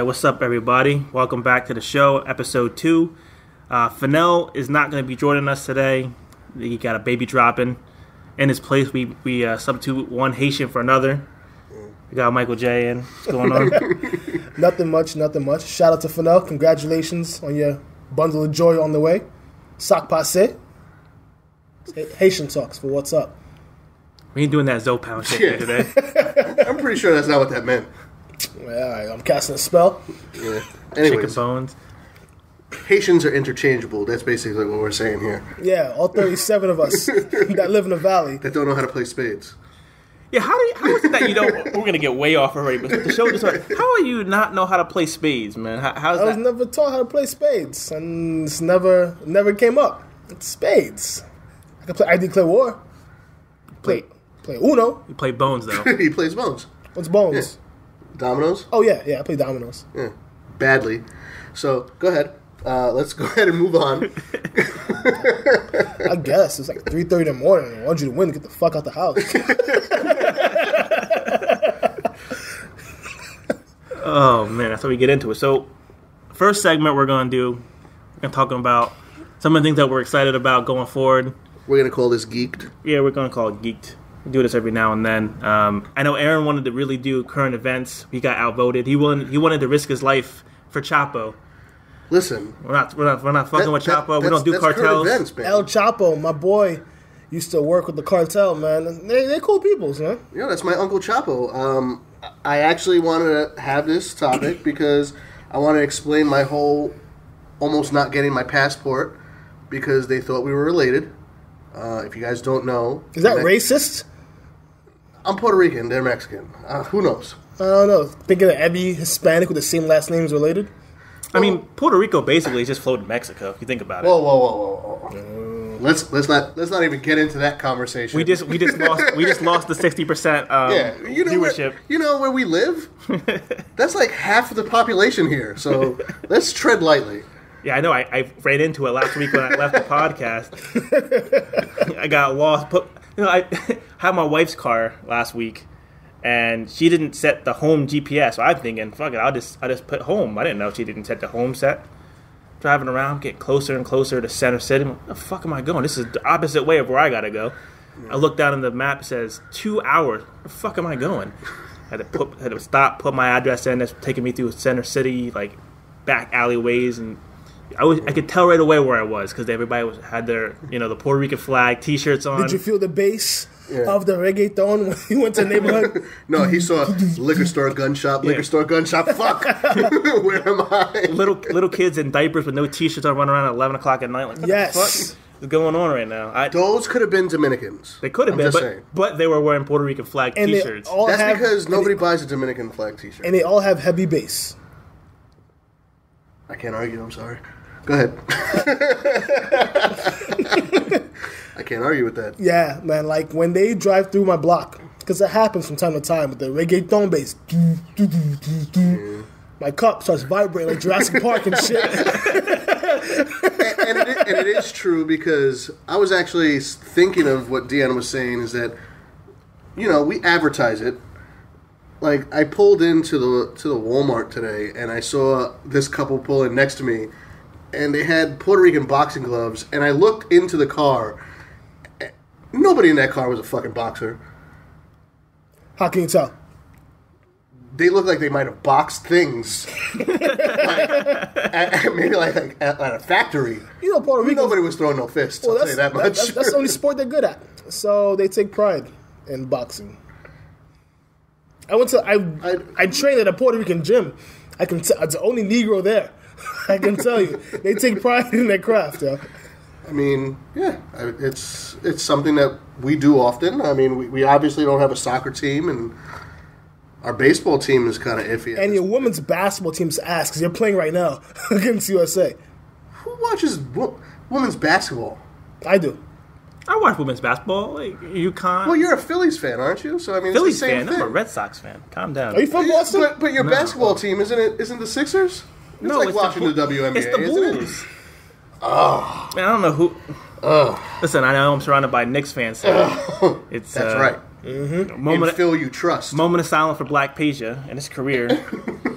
right, what's up, everybody? Welcome back to the show, episode 2. Fenel is not going to be joining us today. He got a baby dropping. In his place, we substitute one Haitian for another. We got Michael J. in. What's going on? Nothing much. Shout out to Fenel. Congratulations on your bundle of joy on the way. Sac passe. Haitian talks for what's up. We ain't doing that Zopound shit today. I'm pretty sure that's not what that meant. All right, I'm casting a spell. Yeah. Chicken Anyways, bones. Haitians are interchangeable. That's basically what we're saying here. Yeah, all 37 of us that live in the valley. That don't know how to play spades. Yeah, how is it that you don't... We're going to get way off already, but the show just started. How do you not know how to play spades, man? How's that? I was never taught how to play spades, and it's never came up. It's spades. I declare war. Play Uno. You play bones, though. He plays bones. What's bones? Yeah. Dominoes? Oh, yeah, I play dominoes. Yeah. Badly. So, go ahead. Let's go ahead and move on. I guess. It's like 3:30 in the morning. I want you to win to get the fuck out the house. Oh, man, that's how we get into it. So, first segment we're going to do, we're going to talk about some of the things that we're excited about going forward. We're going to call this Geeked. Yeah, we're going to call it Geeked. We do this every now and then. I know Aaron wanted to really do current events. He got outvoted. He wanted to risk his life for Chapo. Listen. We're not fucking with Chapo. We don't do cartels. Events, man. El Chapo, my boy, used to work with the cartel, man. They're cool peoples, man. Yeah, that's my Uncle Chapo. I actually wanted to have this topic because I want to explain my whole almost not getting my passport because they thought we were related. If you guys don't know. Is that racist? I'm Puerto Rican. They're Mexican. Who knows? I don't know. Thinking that every Hispanic with the same last name is related? I mean, Puerto Rico basically is just floating Mexico, if you think about it. Whoa. Let's not even get into that conversation. We just lost the 60% viewership. You know where we live? That's like half of the population here. So let's tread lightly. Yeah, I know. I ran into it last week when I left the podcast. I got lost. I had my wife's car last week, and she didn't set the home GPS. So I'm thinking, fuck it, I'll just put home. I didn't know she didn't set the home set. Driving around, getting closer and closer to Center City. Where the fuck am I going? This is the opposite way of where I gotta go. I look down in the map. It says 2 hours. Where the fuck am I going? Had to stop, put my address in. That's taking me through Center City, like back alleyways, and I could tell right away where I was because everybody had their, the Puerto Rican flag T-shirts on. Did you feel the bass of the reggaeton when you went to the neighborhood? No, he saw liquor store, gun shop, fuck. Where am I? Little kids in diapers with no T-shirts on running around at 11 o'clock at night. Like, what the fuck is going on right now? Those could have been Dominicans. They could have been, but they were wearing Puerto Rican flag T-shirts. That's because nobody buys a Dominican flag T-shirt. And they all have heavy bass. I can't argue, I'm sorry. Go ahead. I can't argue with that. Yeah, man, like when they drive through my block, because it happens from time to time with the reggaeton bass. My cup starts vibrating like Jurassic Park and shit. and it is true because I was actually thinking of what Deanna was saying is that, we advertise it. Like, I pulled into the Walmart today and I saw this couple pull in next to me. And they had Puerto Rican boxing gloves, and I looked into the car. Nobody in that car was a fucking boxer. How can you tell? They looked like they might have boxed things. Maybe like at a factory. Puerto Rico. Nobody was throwing no fists, I'll tell you that much. That's the only sport they're good at. So they take pride in boxing. I trained at a Puerto Rican gym. I'm the only Negro there. I can tell you, they take pride in their craft, yo. I mean, yeah, it's something that we do often. I mean, we obviously don't have a soccer team, and our baseball team is kind of iffy. And your women's basketball team's ass because you're playing right now against USA. Who watches women's basketball? I do. I watch women's basketball. Like UConn. Well, you're a Phillies fan, aren't you? So I mean, Phillies it's the same fan. thing. I'm a Red Sox fan. Calm down. Are you from Boston? But your basketball team isn't the Sixers? It's like watching the WNBA. It's the Bulls. Oh, man, I don't know who. Listen, I know I'm surrounded by Knicks fans. So it's that's right. Mm-hmm. In Phil, you trust. Moment of silence for Black Peja and his career.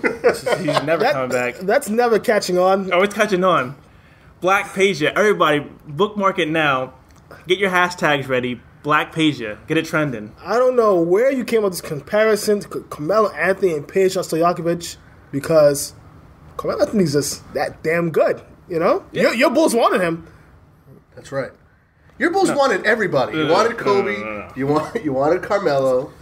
He's never coming back. That's never catching on. Oh, it's catching on. Black Peja. Everybody, bookmark it now. Get your hashtags ready. Black Peja. Get it trending. I don't know where you came up with this comparison to Carmelo Anthony and Peja Stojakovic, because Carmelo Anthony's just that damn good. You know? Yeah. Your Bulls wanted him. That's right. Your Bulls wanted everybody. You wanted Kobe. You wanted Carmelo.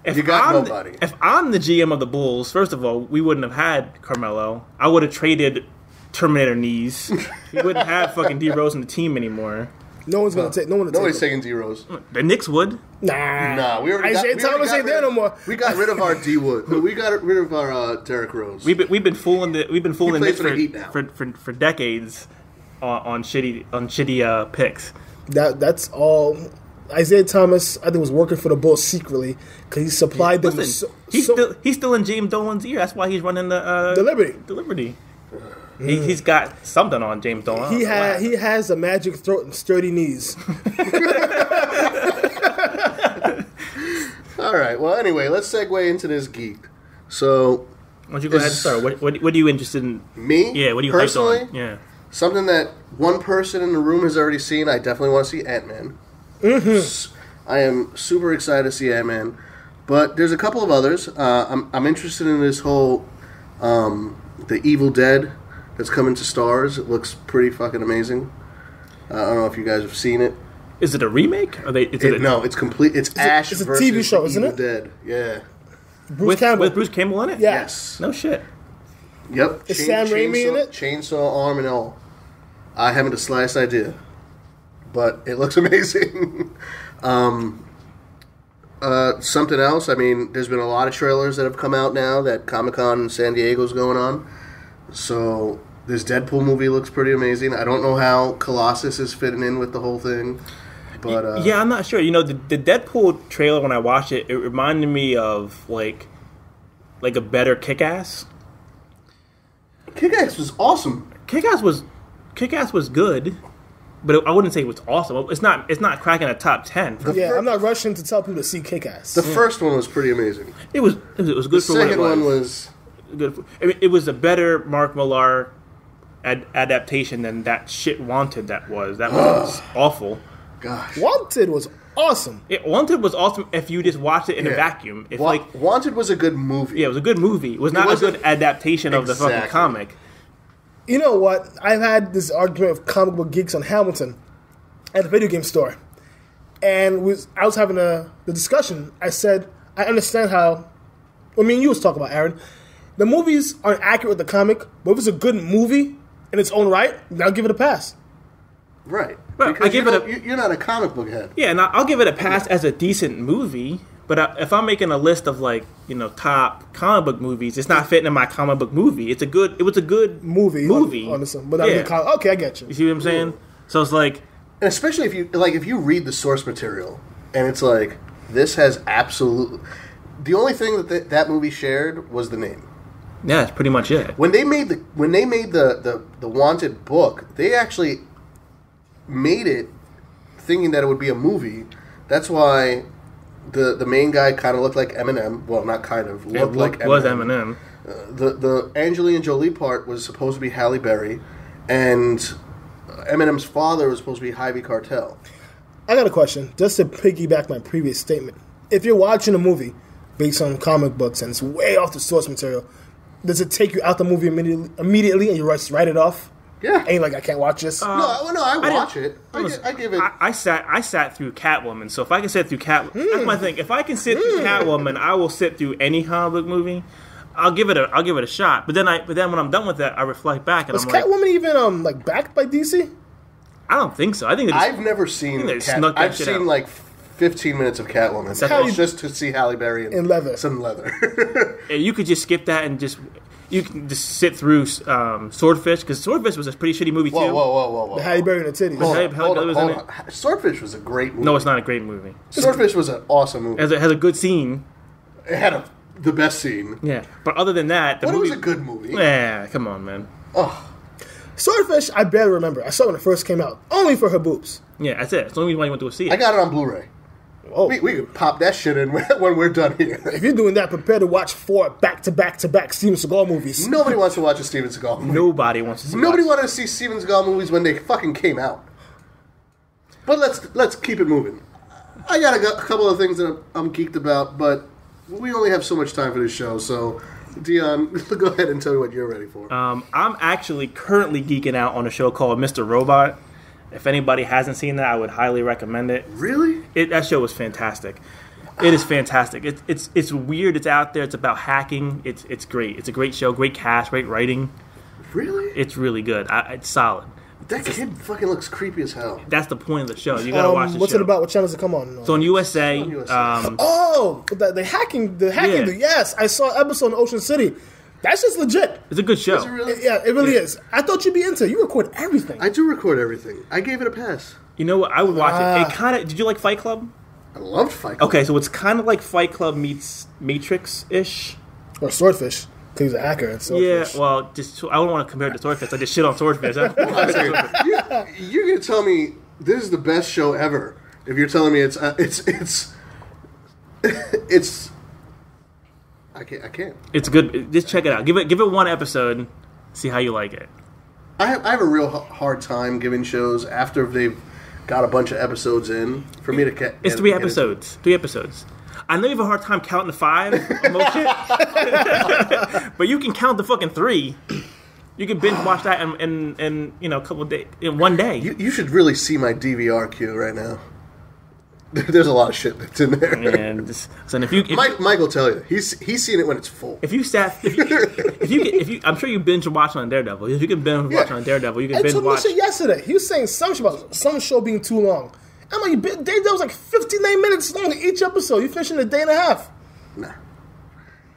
You got nobody. If I'm the GM of the Bulls, first of all, we wouldn't have had Carmelo. I would have traded Terminator knees. We wouldn't have fucking D Rose on the team anymore. No one's gonna take. Nobody's taking D Rose. The Knicks would. Nah. We already Isaiah Thomas ain't there no more. We got rid of our D Wood. We got rid of our Derrick Rose. We've been fooling the Knicks for the Heat now. for decades on shitty picks. That's all. Isaiah Thomas, I think, was working for the Bulls secretly because he supplied them. Listen, he's still in James Dolan's ear. That's why he's running the Liberty. The Liberty. He's got something on James Dolan. He has a magic throat and sturdy knees. All right. Well, anyway, let's segue into this geek. So, why don't you go ahead and start? What are you interested in? Me? Yeah. What do you personally? hyped on? Yeah. Something that one person in the room has already seen. I definitely want to see Ant-Man. Mm-hmm. I am super excited to see Ant-Man, but there's a couple of others. I'm interested in this whole the Evil Dead that's coming to stars. It looks pretty fucking amazing. I don't know if you guys have seen it. Is it a remake? No, it's complete. It's Ash it's a versus TV show, isn't Evil it? Dead. Yeah. Bruce Campbell. With Bruce Campbell in it? Yeah. Yes. No shit. Yep. Is Sam Raimi in it? Chainsaw arm and all. I haven't the slightest idea, but it looks amazing. Something else. I mean, there's been a lot of trailers that have come out now that Comic-Con in San Diego's going on. So this Deadpool movie looks pretty amazing. I don't know how Colossus is fitting in with the whole thing, but yeah, I'm not sure. You know, the Deadpool trailer, when I watched it, it reminded me of like a better Kick-Ass. Kick-Ass was awesome. Kick-Ass was good, but I wouldn't say it was awesome. It's not cracking a top 10. I'm not rushing to tell people to see Kick-Ass. The first one was pretty amazing. It was good The for what it was. second one was good. It was a better Mark Millar adaptation than that shit Wanted. That was awful. Gosh, Wanted was awesome. Wanted was awesome if you just watched it in a vacuum. If Wanted was a good movie. Yeah, it was a good movie. It was not a good adaptation of the fucking comic. You know what? I've had this argument with comic book geeks on Hamilton at the video game store. And I was having the discussion. I said, I understand how... I mean, you was talking about, Aaron. The movies aren't accurate with the comic, but if it's a good movie in its own right, I'll give it a pass. Right. Well, because you're not a comic book head. Yeah, and I'll give it a pass as a decent movie. But if I'm making a list of top comic book movies, it's not fitting in my comic book movie. It was a good movie. But okay, I get you. You see what I'm saying? Ooh. So it's like, and especially if you read the source material and it's like this has absolute. The only thing that movie shared was the name. yeah, that's pretty much it. When they made the Wanted book, they actually made it thinking that it would be a movie. That's why. The main guy kind of looked like Eminem. Well, not kind of. Looked like Eminem. Was Eminem. The Angelina Jolie part was supposed to be Halle Berry, and Eminem's father was supposed to be Harvey Keitel. I got a question, just to piggyback my previous statement. If you're watching a movie based on comic books and it's way off the source material, does it take you out the movie immediately and you write it off? Yeah. And you're like, I can't watch this? No, I watch it. I give it... I sat through Catwoman, so if I can sit through Catwoman... That's my thing. If I can sit through Catwoman, I will sit through any comic book movie. I'll give it a shot. But then when I'm done with that, I reflect back and Was Catwoman even backed by DC? I don't think so. I think I've never seen I've seen 15 minutes of Catwoman. Just to see Halle Berry in leather. Some leather. You could just skip that and you can just sit through Swordfish, because Swordfish was a pretty shitty movie too. Whoa. The Halle Berry and the titties. Hold on. Swordfish was a great movie. No, it's not a great movie. Swordfish was an awesome movie. It has a good scene. It had the best scene. Yeah, but other than that, it was a good movie. Yeah, come on, man. Oh. Swordfish, I barely remember. I saw it when it first came out, only for her boobs. Yeah, that's it. It's the only reason why you went to go see it. I got it on Blu-ray. Oh, We could pop that shit in when we're done here. if you're doing that, prepare to watch 4 back-to-back Steven Seagal movies. Nobody wants to watch a Steven Seagal movie. Nobody wants to see. Nobody wanted to see Steven Seagal movies when they fucking came out. But let's keep it moving. I got a couple of things that I'm geeked about, but we only have so much time for this show, so Dion, go ahead and tell me what you're ready for. I'm actually currently geeking out on a show called Mr. Robot. If anybody hasn't seen that, I would highly recommend it. Really? That show is fantastic. It is fantastic. It's weird. It's out there. It's about hacking. It's great. It's a great show. Great cast. Great writing. Really? It's really good. It's solid. That kid fucking looks creepy as hell. That's the point of the show. You gotta watch the show. What's it about? What channel does it come on? It's on USA. It's on USA. The hacking. Yeah. Yes, I saw an episode in Ocean City. That's just legit. It's a good show. Is it really? Yeah, it really is. I thought you'd be into it. You record everything. I do record everything. I gave it a pass. You know what? I would watch it. It kind of. Did you like Fight Club? I loved Fight Club. Okay, so it's kind of like Fight Club meets Matrix-ish. Or Swordfish. Because he's a hacker at Swordfish. Yeah, well, I don't want to compare it to Swordfish. I just shit on Swordfish. You're gonna tell me this is the best show ever if you're telling me it's I can't. It's good. Just check it out. Give it one episode. See how you like it. I have a real hard time giving shows after they've got a bunch of episodes in for me to get. It's 3 episodes. 3 episodes. I know you have a hard time counting the 5 on most shit, but you can count the fucking 3. You can binge watch that in a couple of days, in one day. You should really see my DVR queue right now. There's a lot of shit that's in there. And so Mike will tell you he's seen it when it's full. if you, I'm sure you binge watch on Daredevil. If you can binge watch on Daredevil, you can I binge told me watch. shit yesterday. He was saying something about some show being too long. I'm like, Daredevil's like 59 minutes long each episode. You finish in a day and a half. Nah.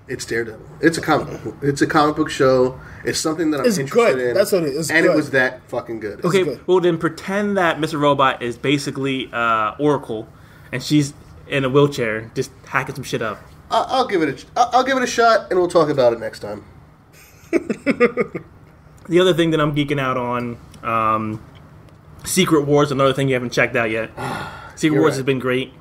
It's Daredevil. It's a comic book. It's a comic book show. It's something that I'm interested good. in. That's what it is. And good. it was that fucking good. Okay, good. well then pretend that Mr. Robot is basically Oracle, and she's in a wheelchair just hacking some shit up. I'll give it a shot, and we'll talk about it next time. The other thing that I'm geeking out on, Secret Wars, another thing you haven't checked out yet. Secret Wars has been great.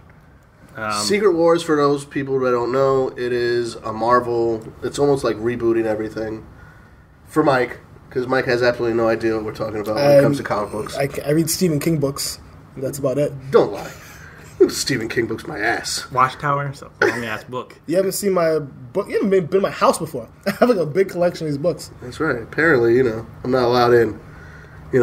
Secret Wars, for those people that don't know, it is a Marvel. It's almost like rebooting everything. For Mike, because Mike has absolutely no idea what we're talking about when it comes to comic books. I read Stephen King books. And that's about it. Don't lie. Stephen King books my ass. Watchtower, so long ass book. You haven't seen my book. You haven't been in my house before. I have like a big collection of these books. That's right. Apparently, I'm not allowed in. I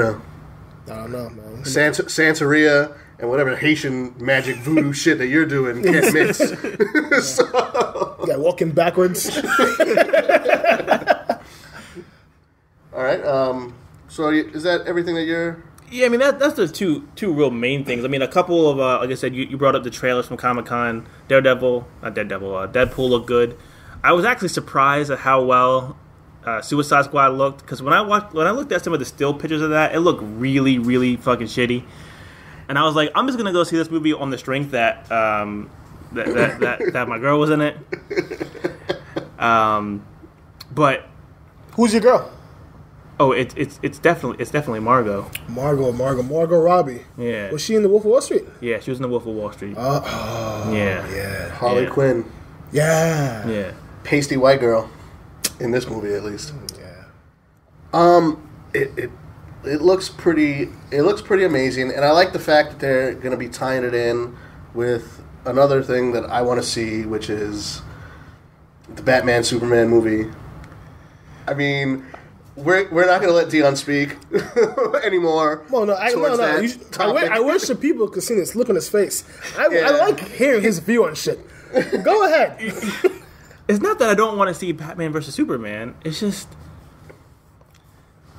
don't know, man. Santeria and whatever Haitian magic voodoo shit that you're doing can't mix. Yeah, walking backwards. All right. So is that everything that you're? Yeah, I mean that's the two real main things. I mean, a couple of like I said, you brought up the trailers from Comic-Con. Deadpool looked good. I was actually surprised at how well Suicide Squad looked, because when I looked at some of the still pictures of that, it looked really, really fucking shitty. And I was like, I'm just gonna go see this movie on the strength that that my girl was in it. But Who's your girl? oh, it's definitely Margot. Margot Robbie. Yeah, Was she in The Wolf of Wall Street? yeah, she was in The Wolf of Wall Street. Yeah. Yeah, Harley Yeah. Quinn, Yeah. yeah. pasty white girl, in this movie at least. Yeah. It looks pretty. It looks pretty amazing, and I like the fact that they're going to be tying it in with another thing that I want to see, which is the Batman Superman movie. I mean, we're not going to let Dion speak anymore. Well, no, I wish the people could see this look on his face. I like hearing his view on shit. Go ahead. It's not that I don't want to see Batman versus Superman. It's just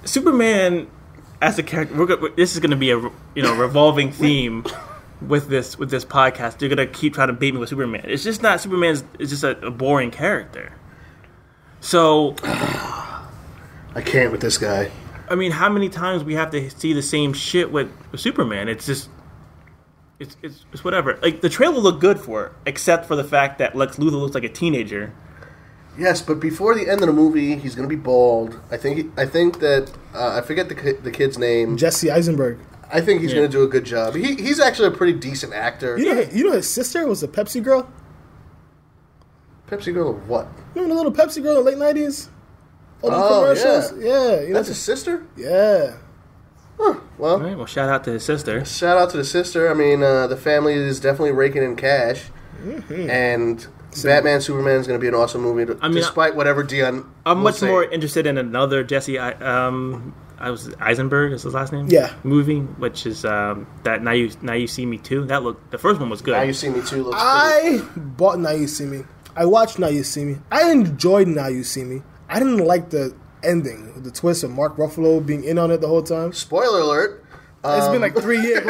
Superman as a character. This is going to be a revolving theme with this podcast. They're going to keep trying to beat me with Superman. It's just not Superman's. It's just a boring character. So I can't with this guy. I mean, how many times we have to see the same shit with Superman? It's just. It's whatever. Like, the trailer looked good for it, except for the fact that Lex Luthor looks like a teenager. Yes, but before the end of the movie, he's going to be bald. I think that I forget the kid's name. Jesse Eisenberg. I think he's going to do a good job. He's actually a pretty decent actor. You know his sister was a Pepsi girl? Pepsi girl of what? You know the little Pepsi girl in the late 90s? All the commercials? Yeah. You know, that's his sister? Yeah. Huh. Well, All right, well, shout out to his sister. Shout out to the sister. I mean, the family is definitely raking in cash. Mm-hmm. And Batman Superman is going to be an awesome movie, despite whatever Dion I'm much say. more interested in another Jesse Eisenberg is his last name. Yeah. Movie, which is that Now You See Me Too. The first one was good. Now You See Me Too looks I bought Now You See Me. I watched Now You See Me. I enjoyed Now You See Me. I didn't like the ending, the twist of Mark Ruffalo being in on it the whole time. Spoiler alert. It's been like 3 years.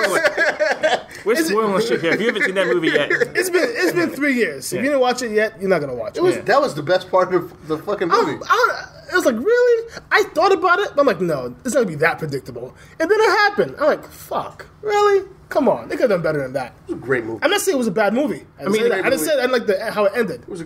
We're spoiling shit here. If you haven't seen that movie yet, It's been 3 years. If you didn't watch it yet, you're not gonna watch it. That was the best part of the fucking movie. It was like, really? I thought about it, but I'm like, no, it's not gonna be that predictable. And then it happened. I'm like, fuck, really? Come on, they could have done better than that. It was a great movie. I'm not saying it was a bad movie. I just said I didn't like how it ended. It was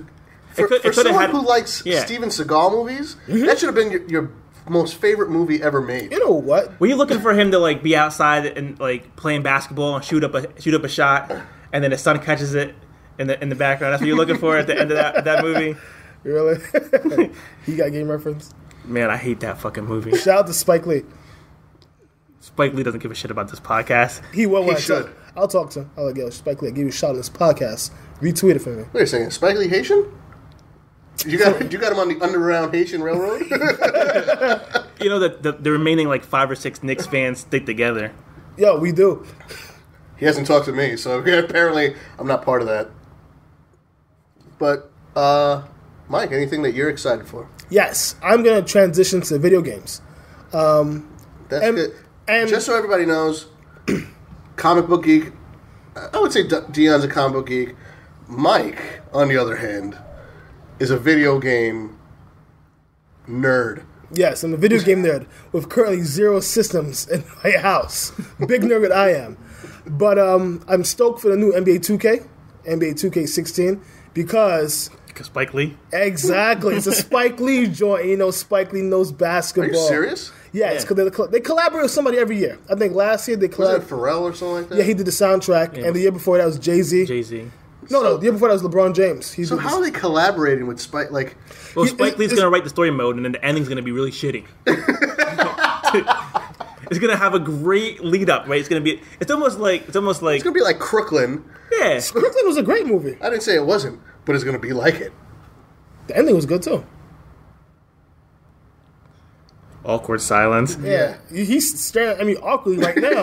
for someone who likes Steven Seagal movies, that should have been your most favorite movie ever made. You know what? were you looking for him to like be outside and like playing basketball and shoot up a shot, and then his son catches it in the background? That's what you're looking for at the end of that movie. Really? He got game reference. Man, I hate that fucking movie. Shout out to Spike Lee. Spike Lee doesn't give a shit about this podcast. He will when He should. I'll talk to him. I'll like, yo, Spike Lee, I'll give you a shout on this podcast. Retweet it for me. Wait a second, Spike Lee Haitian? You got him on the Underground Haitian Railroad? You know that the remaining like 5 or 6 Knicks fans stick together. Yo, we do. He hasn't talked to me, so apparently I'm not part of that. But, Mike, anything that you're excited for? Yes, I'm gonna transition to video games. That's good. And just so everybody knows, comic book geek. I would say Dion's a comic book geek. Mike, on the other hand, is a video game nerd. yes, I'm a video game nerd with currently 0 systems in my house. Big nerd I am. But I'm stoked for the new NBA 2K16, because Spike Lee. exactly, it's a Spike Lee joint. You know, Spike Lee knows Are basketball. you serious? Yes, because they collaborate with somebody every year. I think last year they Was it collaborated. Pharrell or something like that? Yeah, he did the soundtrack, and the year before that was Jay-Z. Jay-Z. No, the year before that was LeBron James. So how are they collaborating with Spike? Like, Well, Spike Lee's going to write the story mode, and then the ending's going to be really shitty. It's going to have a great lead up, right? It's almost like it's going to be like Crooklyn. yeah. Brooklyn was a great movie. I didn't say it wasn't, but it's going to be like it. The ending was good too. Awkward silence. Yeah, he's staring at me awkwardly right now.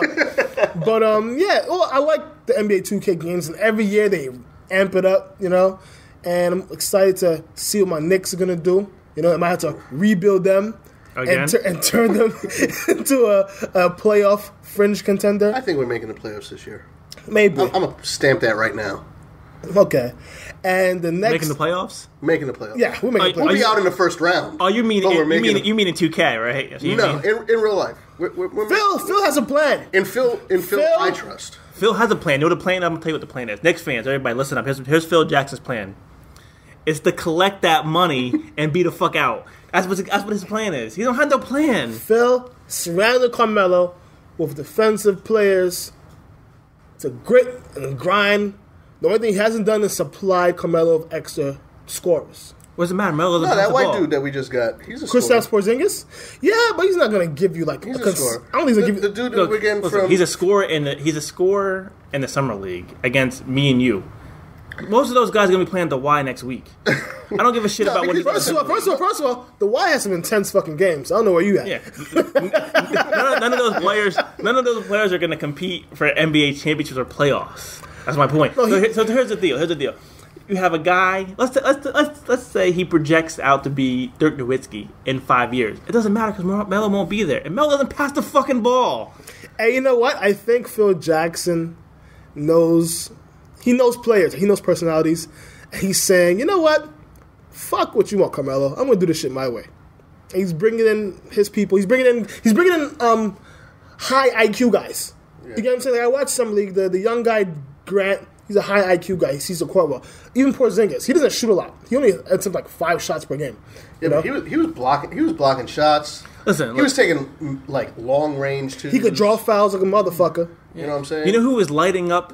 But yeah, well, I like the NBA 2K games, and every year they amp it up, you know. And I'm excited to see what my Knicks are gonna do. You know, I might have to rebuild them Again? and turn them into a playoff fringe contender. I think we're making the playoffs this year. Maybe. I'm going to stamp that right now. Okay. And the next Making the playoffs? Making the playoffs. yeah, we're making Are We'll be you- out in the first round. Oh, you mean But we're you making mean in 2K, right? That's what you No, mean. in real life. We're Phil has a plan. In Phil, I trust. Phil has a plan. You know the plan? I'm going to tell you what the plan is. Knicks fans, everybody listen up. Here's Phil Jackson's plan. It's to collect that money and be the fuck out. That's what his plan is. He don't have no plan. Phil surrounded Carmelo with defensive players to grit and grind. The only thing he hasn't done is supply Carmelo with extra scorers. What does it matter? Melo doesn't No, pass that the white ball. dude that we just got, he's a Kristaps scorer. Porzingis? Yeah, but he's not going to give you like He's a I scorer. don't think he's going to The give you. dude that we're getting Listen, from... he's a scorer in the summer league against me and you. Most of those guys are gonna be playing the Y next week. I don't give a shit about what he's First of all, the Y has some intense fucking games. I don't know where you at. Yeah, none of those players are gonna compete for NBA championships or playoffs. That's my point. So here's the deal. You have a guy. Let's say he projects out to be Dirk Nowitzki in 5 years. It doesn't matter because Melo won't be there, and Melo doesn't pass the fucking ball. And you know what? I think Phil Jackson knows. He knows players. He knows personalities. He's saying, you know what? Fuck what you want, Carmelo. I'm gonna do this shit my way. And he's bringing in his people. He's bringing in high IQ guys. You get what I'm saying? Like I watched some league. The young guy Grant. He's a high IQ guy. He sees the court well. Even Porzingis, he doesn't shoot a lot. He only attempts like 5 shots per game. Yeah, but he was blocking shots. Listen, he was taking like long range twos. He could draw fouls like a motherfucker. You know what I'm saying? You know who was lighting up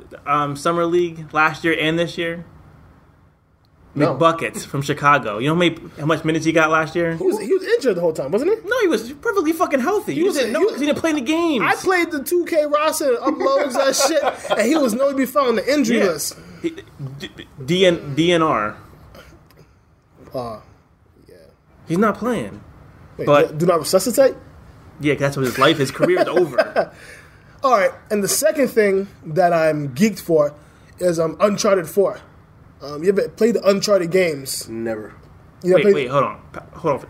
summer league last year and this year? No. McBuckets from Chicago. You know how much minutes he got last year? He was injured the whole time, wasn't he? No, he was perfectly fucking healthy. You just didn't know because he didn't play in the games. I played the 2K roster, uploads that shit, and he was nowhere to be found on the injury list. DNR. Yeah. He's not playing. Wait, But do not resuscitate? yeah, that's what his career is over. All right, and the second thing that I'm geeked for is Uncharted 4. You ever played the Uncharted games? Never. Wait, hold on.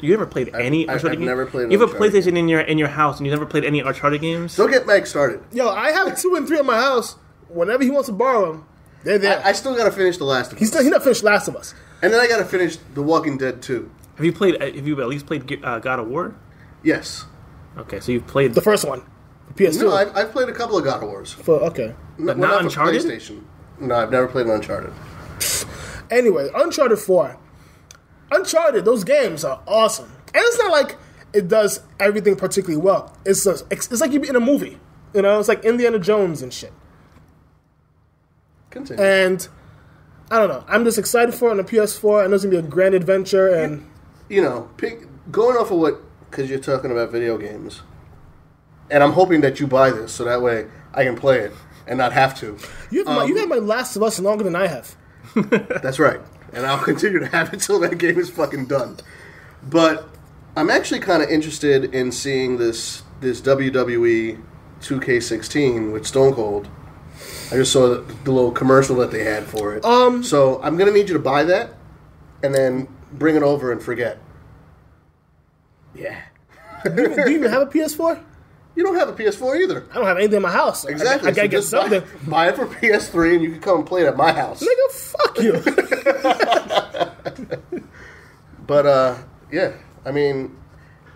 You ever played any Uncharted games? Never played. You have a Uncharted PlayStation in your house, and you never played any Uncharted games? Don't get Mike started. Yo, I have 2 and 3 in my house. Whenever he wants to borrow them, they're there. I still gotta finish The Last of Us. He's not finished Last of Us. And then I gotta finish The Walking Dead 2. Have you at least played God of War? Yes. Okay, so you've played The first one. PS2. No, I've played a couple of God of Wars. Okay. But not for Uncharted? PlayStation. No, I've never played an Uncharted. Anyway, Uncharted 4. Uncharted, those games are awesome. And it's not like it does everything particularly well. It's like you're in a movie. You know, it's like Indiana Jones and shit. Continue. And I don't know. I'm just excited for it on the PS4. I know it's going to be a grand adventure. And You know, going off of what, because you're talking about video games, and I'm hoping that you buy this so that way I can play it and not have to. you've had my Last of Us longer than I have. That's right. And I'll continue to have it till that game is fucking done. But I'm actually kind of interested in seeing this WWE 2K16 with Stone Cold. I just saw the little commercial that they had for it. So I'm going to need you to buy that and then bring it over and forget. Yeah. Do you even have a PS4? You don't have a PS4 either. I don't have anything in my house. Exactly. I gotta get just something. Buy it for PS3 and you can come and play it at my house. Nigga, fuck you. But, yeah. I mean,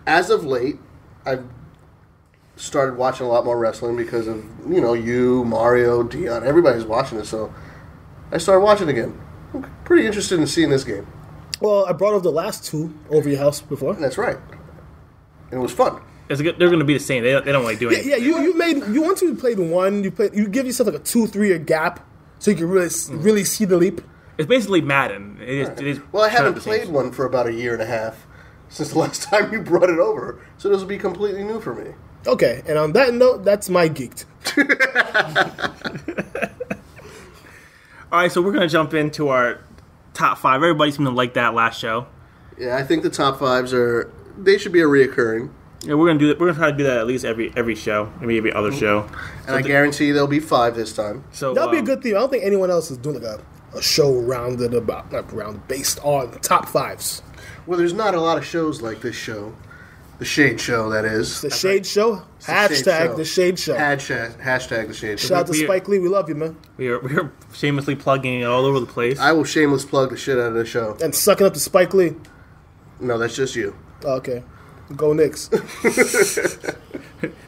as of late, I've started watching a lot more wrestling because of, you, Mario, Dion, everybody's watching it, so I started watching again. I'm pretty interested in seeing this game. Well, I brought over the last 2 over your house before. That's right. And it was fun. they're going to be the same. They don't like doing Yeah, you once you played one, you give yourself like a 2-3 year gap so you can really see the leap. It's basically Madden. It is Well, I kind haven't of the same. played one for about a year and a half since the last time you brought it over, so this will be completely new for me. Okay, and on that note, that's my geeked. All right, so we're going to jump into our top 5. Everybody seemed to like that last show. Yeah, I think the top 5s they should be a reoccurring. Yeah, we're gonna do that. We're gonna try to do that at least every show, maybe every other show. And I guarantee there'll be 5 this time. So That'll be a good thing. I don't think anyone else is doing like a show based on top 5s. Well, there's not a lot of shows like this show. The Shade Show, that is. The Shade Show. Hashtag the Shade Show. Hashtag the Shade Show. Shout out to Spike Lee. We love you, man. we are shamelessly plugging it all over the place. I will shameless plug the shit out of the show. And sucking up to Spike Lee. No, that's just you. Oh, okay. Go Knicks.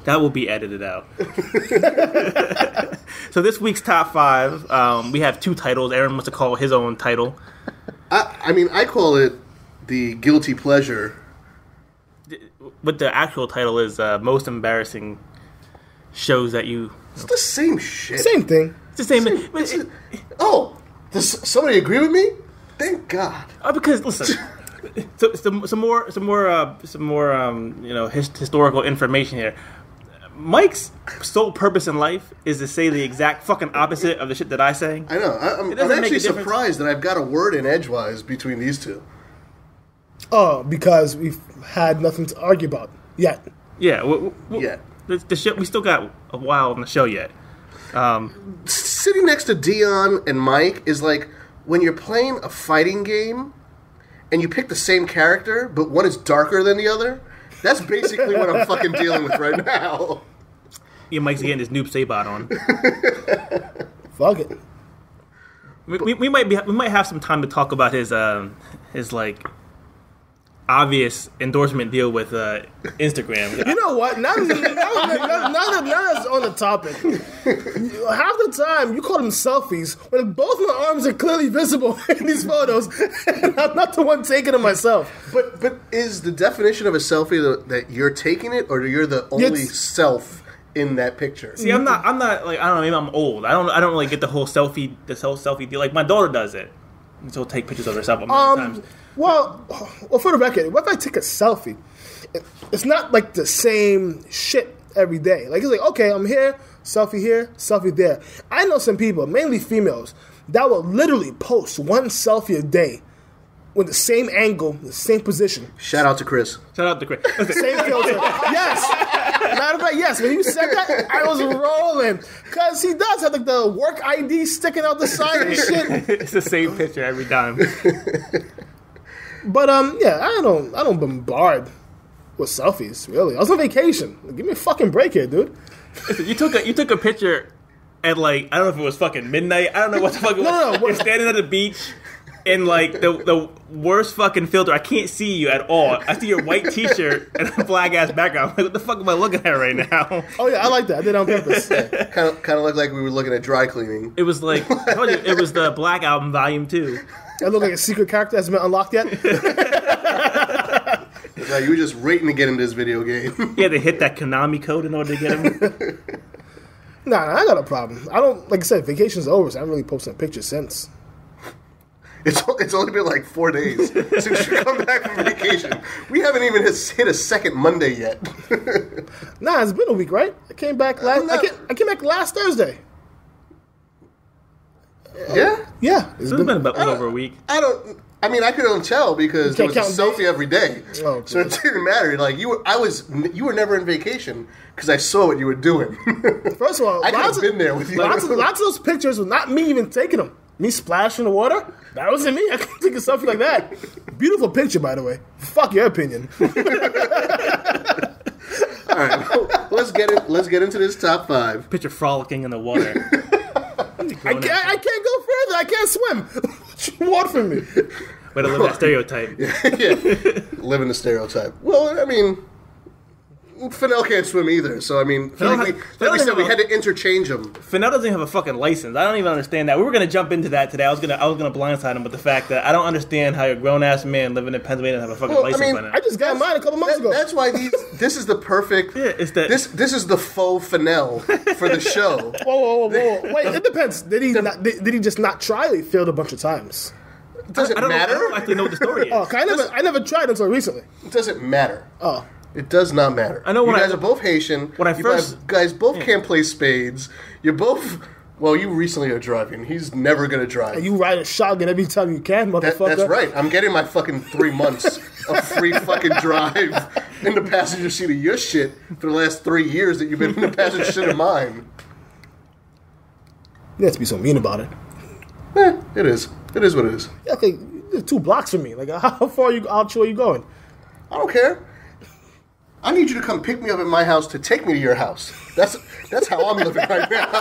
That will be edited out. So this week's top 5, we have 2 titles. Aaron wants to call his own title. I mean, I call it the guilty pleasure. But the actual title is most embarrassing shows that you. It's the same shit. Same thing. It's the same. But does somebody agree with me? Thank God. Because listen, some more historical information here. Mike's sole purpose in life is to say the exact fucking opposite of the shit that I say. I know. I'm actually surprised that I've got a word in edgewise between these two. Oh, because we've had nothing to argue about yet. Yeah. Yeah. The show, we still got a while on the show yet. Sitting next to Dion and Mike is like when you're playing a fighting game and you pick the same character, but one is darker than the other. That's basically what I'm fucking dealing with right now. Yeah, Mike's getting his noob Sabot on. Fuck it. We might have some time to talk about his like obvious endorsement deal with Instagram. You know what? Now that's on the topic. Half the time, you call them selfies when both my arms are clearly visible in these photos, and I'm not the one taking them myself. But is the definition of a selfie that you're taking it, or you're the only self in that picture? See, I'm not like, I don't know, maybe I'm old. I don't really get the whole selfie deal. Like my daughter does it. She'll take pictures of herself a million times. Well, for the record, if I take a selfie, it's not like the same shit every day. Like, it's like, okay, I'm here, selfie there. I know some people, mainly females, that will literally post one selfie a day with the same angle, the same position. Shout out to Chris. Same filter. Yes. Matter of fact, yes. When you said that, I was rolling. Because he does have like the work ID sticking out the side and shit. It's the same picture every time. But yeah, I don't bombard with selfies, really. I was on vacation. Give me a fucking break here, dude. Listen, you took a picture at like, I don't know if it was fucking midnight. I don't know what the fuck it was. No. You're standing at the beach in like the worst fucking filter. I can't see you at all. I see your white t-shirt and a black ass background. I'm like, what the fuck am I looking at right now? Oh yeah, I like that. I did it on purpose. Kind of looked like we were looking at dry cleaning. It was like, I told you, it was the Black Album Volume 2. I look like a secret character that's been unlocked yet. Like, you were just waiting to get into this video game. You had to hit that Konami code in order to get him. Nah, I got a problem. I don't, like I said, vacation's over, so I haven't really posted a picture since. It's only been like 4 days since you come back from vacation. We haven't even hit a second Monday yet. Nah, it's been a week, right? I came back I came back last Thursday. Yeah? Yeah. It's been about over a week. I couldn't tell because there was a selfie every day. Oh, so it didn't matter. Like you were never in vacation because I saw what you were doing. First of all, I could have been there with you. Lots of those pictures were not me even taking them. Me splashing the water? That wasn't me. I couldn't take a selfie like that. Beautiful picture, by the way. Fuck your opinion. All right, well, let's get into this top 5. Picture frolicking in the water. I can't go further. I can't swim. What you want from me? Way to live that stereotype. Yeah, living the stereotype. Well, I mean, Fenel can't swim either, so I mean, like we said, we had to interchange them. Fenel doesn't have a fucking license. I don't even understand that. We were gonna jump into that today. I was gonna blindside him with the fact that I don't understand how a grown ass man living in Pennsylvania doesn't have a fucking license by now. I just got mine a couple months ago. That's why this is the perfect. Yeah, it's that. This is the faux Fenel for the show. Whoa. Wait, it depends. Did he just not try? He failed a bunch of times. Does it matter? I don't actually know what the story is. Oh, I never tried until recently. It doesn't matter. Oh. It does not matter. I know you guys are both Haitian. When I guys both can't play spades. You're both. Well, you recently are driving. He's never gonna drive. And you ride a shotgun every time you can, motherfucker. That's right. I'm getting my fucking 3 months of free fucking drive in the passenger seat of your shit for the last 3 years that you've been in the passenger seat of mine. You have to be so mean about it. It is. It is what it is. Yeah, okay, it's 2 blocks from me. Like, how far out are you going? I don't care. I need you to come pick me up at my house to take me to your house. That's how I'm living right now.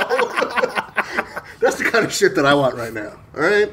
That's the kind of shit that I want right now. All right?